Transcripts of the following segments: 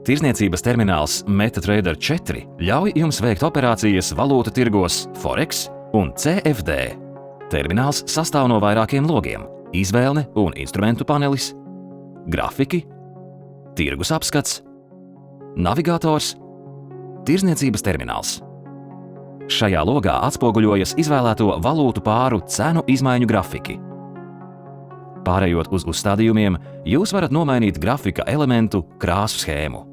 Tirzniecības termināls MetaTrader 4 ļauj jums veikt operācijas valūtu tirgos Forex un CFD. Termināls sastāv no vairākiem logiem – izvēlne un instrumentu panelis, grafiki, tirgus apskats, navigators, tirzniecības termināls. Šajā logā atspoguļojas izvēlēto valūtu pāru cenu izmaiņu grafiki. Pārējot uz uzstādījumiem, jūs varat nomainīt grafika elementu krāsu schēmu.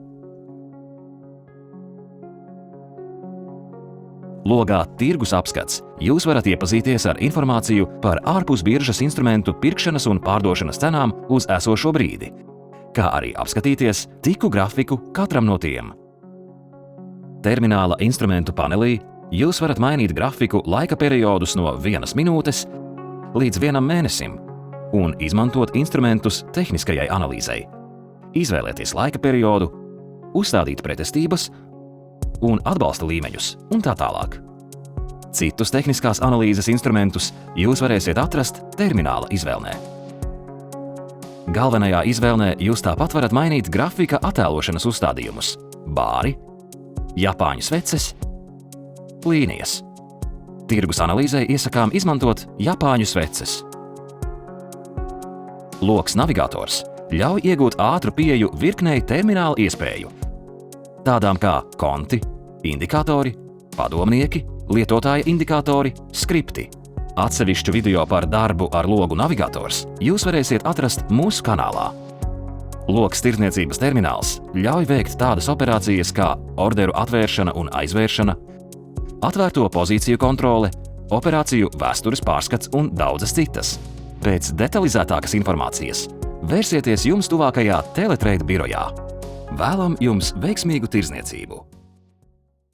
Logā Tirgus apskats jūs varat iepazīties ar informāciju par ārpus biržas instrumentu pirkšanas un pārdošanas cenām uz esošo brīdi, kā arī apskatīties tiku grafiku katram no tiem. Termināla instrumentu panelī jūs varat mainīt grafiku laika periodus no 1 minūtes līdz 1 mēnesim un izmantot instrumentus tehniskajai analīzei. Izvēlēties laika periodu, uzstādīt pretestības un atbalsta līmeņus un tā tālāk. Citus tehniskās analīzes instrumentus jūs varēsiet atrast termināla izvēlnē. Galvenajā izvēlnē jūs tāpat varat mainīt grafika attēlošanas uzstādījumus – bāri, japāņu sveces, līnijas. Tirgus analīzē iesakām izmantot japāņu sveces. Loks Navigators ļauj iegūt ātru pieeju virknei termināla iespēju, tādām kā konti, indikatori, padomnieki, lietotāja indikatori, skripti. Atsevišķu video par darbu ar logu Navigators jūs varēsiet atrast mūsu kanālā. Loks Tirzniecības termināls ļauj veikt tādas operācijas kā orderu atvēršana un aizvēršana, atvērto pozīciju kontrole, operāciju vēstures pārskats un daudzas citas. Pēc detalizētākas informācijas vērsieties jums tuvākajā Teletrade birojā. Vēlam jums veiksmīgu tirzniecību!